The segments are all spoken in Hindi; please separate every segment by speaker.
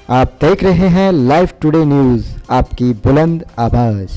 Speaker 1: आप देख रहे हैं लाइव टुडे न्यूज, आपकी बुलंद आवाज।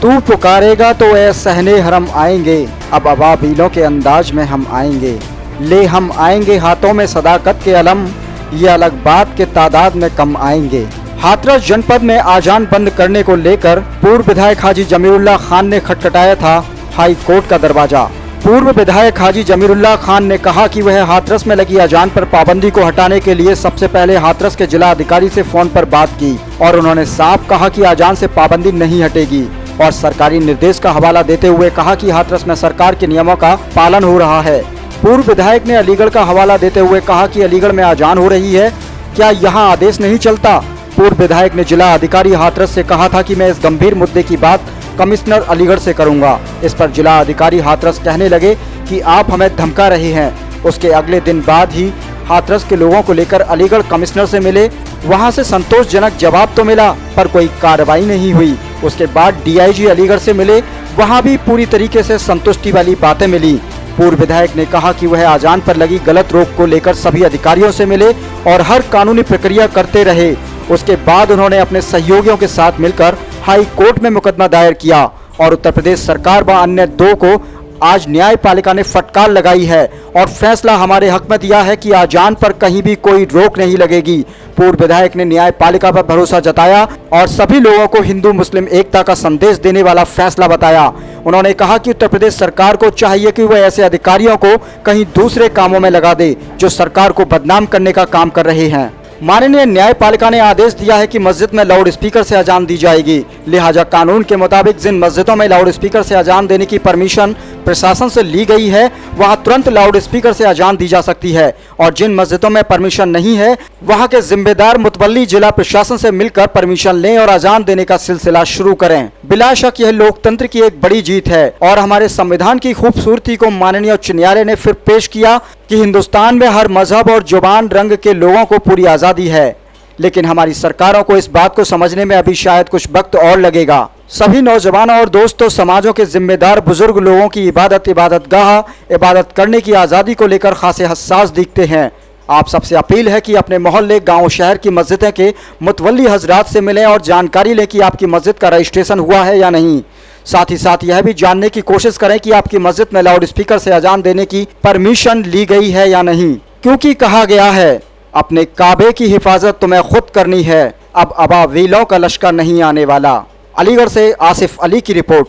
Speaker 1: तू पुकारेगा तो ए सहने हरम आएंगे, अब अबाबीलों के अंदाज में हम आएंगे। ले हम आएंगे हाथों में सदाकत के अलम, ये अलग बात के तादाद में कम आएंगे। हाथरस जनपद में आजान बंद करने को लेकर पूर्व विधायक हाजी जमीरुल्लाह खान ने खटखटाया था हाई कोर्ट का दरवाजा। पूर्व विधायक हाजी जमीरुल्लाह खान ने कहा कि वह हाथरस में लगी अजान पर पाबंदी को हटाने के लिए सबसे पहले हाथरस के जिला अधिकारी से फोन पर बात की और उन्होंने साफ कहा कि अजान से पाबंदी नहीं हटेगी और सरकारी निर्देश का हवाला देते हुए कहा कि हाथरस में सरकार के नियमों का पालन हो रहा है। पूर्व विधायक ने अलीगढ़ का हवाला देते हुए कहा कि अलीगढ़ में अजान हो रही है, क्या यहाँ आदेश नहीं चलता? पूर्व विधायक ने जिला अधिकारी हाथरस से कहा था कि मैं इस गंभीर मुद्दे की बात कमिश्नर अलीगढ़ से करूंगा। इस पर जिला अधिकारी हाथरस कहने लगे कि आप हमें धमका रहे हैं। उसके अगले दिन बाद ही हाथरस के लोगों को लेकर अलीगढ़ कमिश्नर से मिले, वहां से संतोषजनक जवाब तो मिला पर कोई कार्रवाई नहीं हुई। उसके बाद डीआईजी अलीगढ़ से मिले, वहां भी पूरी तरीके से संतुष्टि वाली बातें मिली। पूर्व विधायक ने कहा कि वह अजान पर लगी गलत रोक को लेकर सभी अधिकारियों से मिले और हर कानूनी प्रक्रिया करते रहे। उसके बाद उन्होंने अपने सहयोगियों के साथ मिलकर हाई कोर्ट में मुकदमा दायर किया और उत्तर प्रदेश सरकार व अन्य दो को आज न्यायपालिका ने फटकार लगाई है और फैसला हमारे हक में दिया है कि अजान पर कहीं भी कोई रोक नहीं लगेगी। पूर्व विधायक ने न्यायपालिका पर भरोसा जताया और सभी लोगों को हिंदू मुस्लिम एकता का संदेश देने वाला फैसला बताया। उन्होंने कहा कि उत्तर प्रदेश सरकार को चाहिए कि वह ऐसे अधिकारियों को कहीं दूसरे कामों में लगा दे जो सरकार को बदनाम करने का काम कर रहे हैं। माननीय न्यायपालिका ने आदेश दिया है कि मस्जिद में लाउड स्पीकर से अजान दी जाएगी, लिहाजा कानून के मुताबिक जिन मस्जिदों में लाउड स्पीकर से अजान देने की परमिशन प्रशासन से ली गई है वहां तुरंत लाउड स्पीकर से अजान दी जा सकती है और जिन मस्जिदों में परमिशन नहीं है वहां के जिम्मेदार मुतवल्ली जिला प्रशासन से मिलकर परमिशन लें और अजान देने का सिलसिला शुरू करें। बिला शक यह लोकतंत्र की एक बड़ी जीत है और हमारे संविधान की खूबसूरती को माननीय उच्च न्यायालय ने फिर पेश किया कि हिंदुस्तान में हर मजहब और जुबान रंग के लोगों को पूरी आज़ादी है, लेकिन हमारी सरकारों को इस बात को समझने में अभी शायद कुछ वक्त और लगेगा। सभी नौजवानों और दोस्तों, समाजों के जिम्मेदार बुजुर्ग लोगों की इबादत करने की आज़ादी को लेकर खासे हसास दिखते हैं। आप सबसे अपील है कि अपने मोहल्ले, गांव, शहर की मस्जिदें के मुतवल्ली हजरात से मिलें और जानकारी लें कि आपकी मस्जिद का रजिस्ट्रेशन हुआ है या नहीं। साथ ही साथ यह भी जानने की कोशिश करें कि आपकी मस्जिद में लाउड स्पीकर से अजान देने की परमिशन ली गई है या नहीं, क्योंकि कहा गया है अपने काबे की हिफाजत तुम्हें खुद करनी है, अब अबाबीलों का लश्कर नहीं आने वाला। अलीगढ़ से आसिफ अली की रिपोर्ट।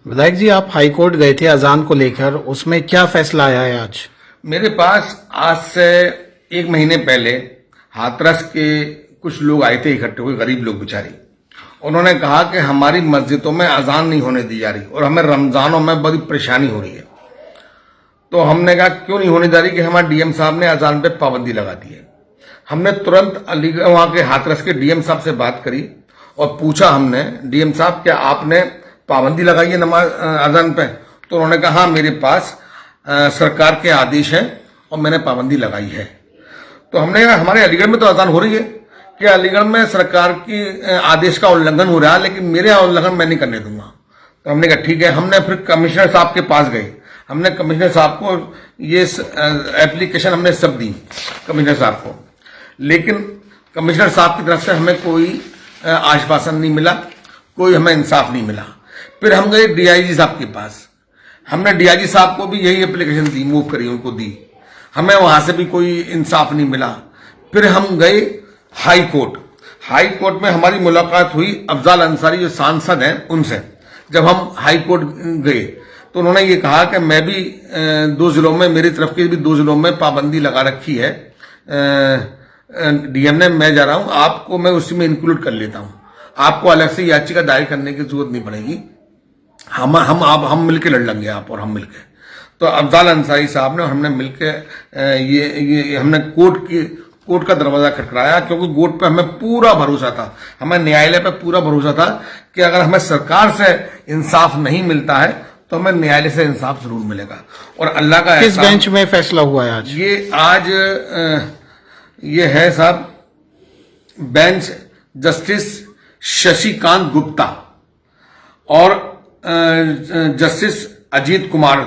Speaker 2: विधायक जी, आप हाई कोर्ट गए थे अजान को लेकर, उसमें क्या फैसला आया है आज?
Speaker 3: मेरे पास आज से 1 महीने पहले हाथरस के कुछ लोग आए थे इकट्ठे हुए, गरीब लोग बेचारे। उन्होंने कहा कि हमारी मस्जिदों में अजान नहीं होने दी जा रही और हमें रमजानों में बड़ी परेशानी हो रही है। तो हमने कहा क्यों नहीं होने जा रही कि हमारे डीएम साहब ने अजान पे पाबंदी लगा दी है। हमने तुरंत अलीगढ़ वहां के हाथरस के डीएम साहब से बात करी और पूछा हमने, डीएम साहब क्या आपने पाबंदी लगाई है नमाज अजान पे? तो उन्होंने कहा हाँ, मेरे पास सरकार के आदेश हैं और मैंने पाबंदी लगाई है। तो हमने कहा हमारे अलीगढ़ में तो अजान हो रही है, कि अलीगढ़ में सरकार की आदेश का उल्लंघन हो रहा है, लेकिन मेरे यहाँ उल्लंघन मैं नहीं करने दूंगा। तो हमने कहा ठीक है। हमने फिर कमिश्नर साहब के पास गए, हमने कमिश्नर साहब को ये एप्लीकेशन हमने सब दी कमिश्नर साहब को, लेकिन कमिश्नर साहब की तरफ से हमें कोई आश्वासन नहीं मिला, कोई हमें इंसाफ नहीं मिला। फिर हम गए डीआईजी साहब के पास, हमने डीआईजी साहब को भी यही एप्लीकेशन दी, मूव करी उनको दी, हमें वहां से भी कोई इंसाफ नहीं मिला। फिर हम गए हाई कोर्ट। हाई कोर्ट में हमारी मुलाकात हुई अफजाल अंसारी जो सांसद हैं उनसे। जब हम हाई कोर्ट गए तो उन्होंने ये कहा कि मैं भी 2 जिलों में, मेरी तरफ के भी 2 जिलों में पाबंदी लगा रखी है डीएम ने, मैं जा रहा हूं, आपको मैं उसी में इंक्लूड कर लेता हूं, आपको अलग से याचिका दायर करने की जरूरत नहीं पड़ेगी, हम मिलकर लड़ लेंगे आप और हम मिलकर। तो अफजाल अंसारी साहब ने, हमने मिलकर ये हमने कोर्ट का दरवाजा खटखटाया, क्योंकि कोर्ट पे हमें पूरा भरोसा था, हमें न्यायालय पे पूरा भरोसा था कि अगर हमें सरकार से इंसाफ नहीं मिलता है तो हमें न्यायालय से इंसाफ जरूर मिलेगा। और अल्लाह का
Speaker 2: किस बेंच में फैसला हुआ है आज?
Speaker 3: ये है साहब बेंच जस्टिस शशिकांत गुप्ता और जस्टिस अजीत कुमार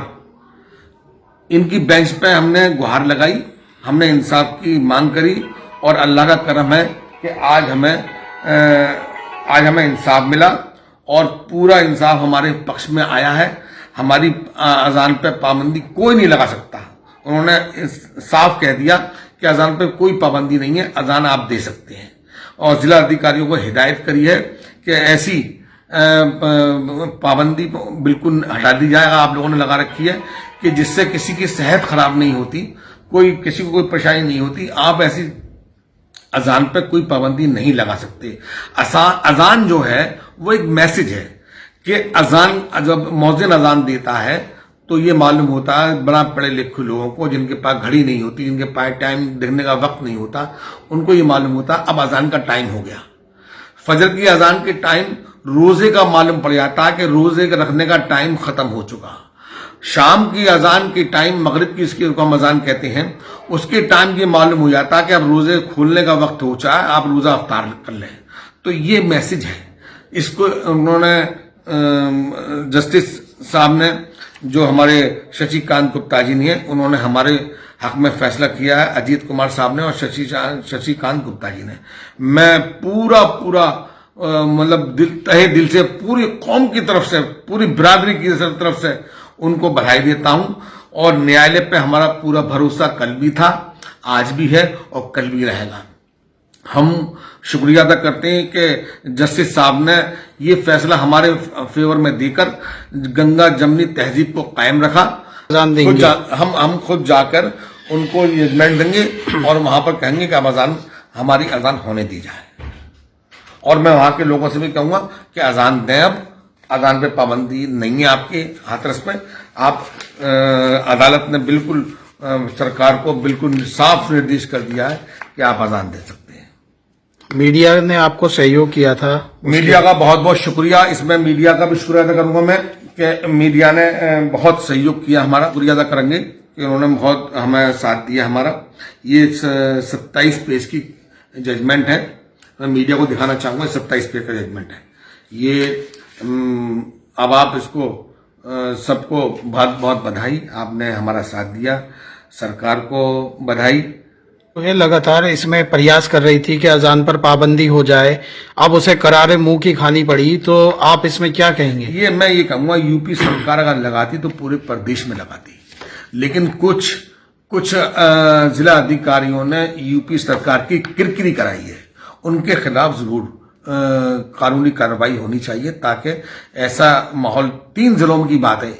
Speaker 3: इनकी बेंच पे हमने गुहार लगाई, हमने इंसाफ की मांग करी और अल्लाह का करम है कि आज हमें इंसाफ मिला और पूरा इंसाफ हमारे पक्ष में आया है। हमारी अजान पे पाबंदी कोई नहीं लगा सकता। उन्होंने साफ कह दिया कि अजान पे कोई पाबंदी नहीं है, अजान आप दे सकते हैं। और जिला अधिकारियों को हिदायत करी है कि ऐसी पाबंदी बिल्कुल हटा दी जाएगा, आप लोगों ने लगा रखी है कि जिससे किसी की सेहत खराब नहीं होती, किसी को कोई परेशानी नहीं होती। आप ऐसी अजान पे कोई पाबंदी नहीं लगा सकते। अजान जो है वो एक मैसेज है कि अजान जब मौजिन अजान देता है तो ये मालूम होता है बड़ा पढ़े लिखे लोगों को, जिनके पास घड़ी नहीं होती, जिनके पास टाइम देखने का वक्त नहीं होता, उनको ये मालूम होता अब अजान का टाइम हो गया। फजर की अजान के टाइम रोजे का मालूम पड़ जाता है कि रोजे रखने का टाइम खत्म हो चुका। शाम की अजान की टाइम, मगरिब की इसकी हम अजान कहते हैं, उसके टाइम ये मालूम हो जाता है कि अब रोजे खोलने का वक्त हो चुका है, आप रोजा अफ्तार कर लें। तो ये मैसेज है। इसको उन्होंने जस्टिस साहब ने, जो हमारे शशिकांत गुप्ता जी ने, उन्होंने हमारे हक में फैसला किया है, अजीत कुमार साहब ने और शशिकांत गुप्ता जी ने। मैं पूरा मतलब तहे दिल से पूरी कौम की तरफ से, पूरी बिरादरी की तरफ से उनको बधाई देता हूं। और न्यायालय पे हमारा पूरा भरोसा कल भी था, आज भी है और कल भी रहेगा। हम शुक्रिया अदा करते हैं कि जस्टिस साहब ने ये फैसला हमारे फेवर में देकर गंगा जमनी तहजीब को कायम रखा। हम खुद जाकर उनको जजमेंट देंगे और वहां पर कहेंगे कि अब अजान, हमारी अजान होने दी जाए। और मैं वहां के लोगों से भी कहूंगा कि अजान दें। अब अजान पे पाबंदी नहीं है आपके हाथरस में। आप अदालत ने बिल्कुल सरकार को बिल्कुल साफ निर्देश कर दिया है कि आप अजान दे सकते हैं।
Speaker 2: मीडिया ने आपको सहयोग किया था,
Speaker 3: मीडिया का बहुत बहुत शुक्रिया। इसमें मीडिया का भी शुक्रिया अदा करूंगा मैं कि मीडिया ने बहुत सहयोग किया, हमारा शुक्रिया अदा करेंगे कि उन्होंने बहुत हमें साथ दिया हमारा। ये 27 पेज की जजमेंट है, मैं मीडिया को दिखाना चाहूंगा। 27 पेज का जजमेंट है ये। अब आप इसको सबको बहुत बहुत बधाई, आपने हमारा साथ दिया, सरकार को बधाई।
Speaker 2: तो ये लगातार इसमें प्रयास कर रही थी कि अजान पर पाबंदी हो जाए, अब उसे करारे मुंह की खानी पड़ी, तो आप इसमें क्या कहेंगे?
Speaker 3: मैं ये कहूंगा, यूपी सरकार अगर लगाती तो पूरे प्रदेश में लगाती, लेकिन कुछ जिला अधिकारियों ने यूपी सरकार की किरकिरी कराई है। उनके खिलाफ जरूर कानूनी कार्रवाई होनी चाहिए, ताकि ऐसा माहौल, 3 जिलों की बात है,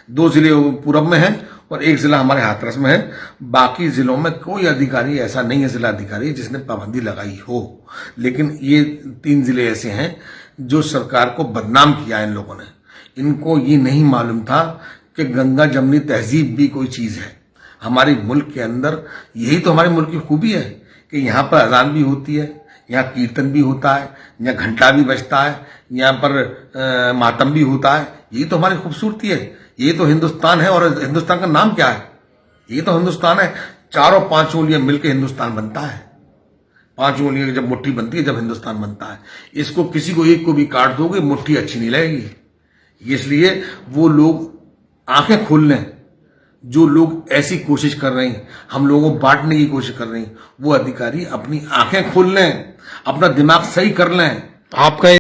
Speaker 3: 2 जिले पूरब में हैं और 1 जिला हमारे हाथरस में है। बाकी जिलों में कोई अधिकारी ऐसा नहीं है, जिला अधिकारी, जिसने पाबंदी लगाई हो। लेकिन ये 3 जिले ऐसे हैं जो सरकार को बदनाम किया इन लोगों ने। इनको ये नहीं मालूम था कि गंगा जमनी तहजीब भी कोई चीज है हमारे मुल्क के अंदर। यही तो हमारे मुल्क की खूबी है कि यहाँ पर अजान भी होती है, यहाँ कीर्तन भी होता है, यहाँ घंटा भी बजता है, यहाँ पर मातम भी होता है। यही तो हमारी खूबसूरती है, ये तो हिंदुस्तान है। और हिंदुस्तान का नाम क्या है? ये तो हिंदुस्तान है। 4-5 उंगलियां मिलकर हिंदुस्तान बनता है। 5 उंगलियों की जब मुट्ठी बनती है, जब हिंदुस्तान बनता है। इसको किसी को एक को भी काट दोगे, मुट्ठी अच्छी नहीं लगेगी। इसलिए वो लोग आंखें खोल लें, जो लोग ऐसी कोशिश कर रहे हैं, हम लोगों को बांटने की कोशिश कर रहे हैं, वो अधिकारी अपनी आंखें खोल लें, अपना दिमाग सही कर लें।
Speaker 2: आपका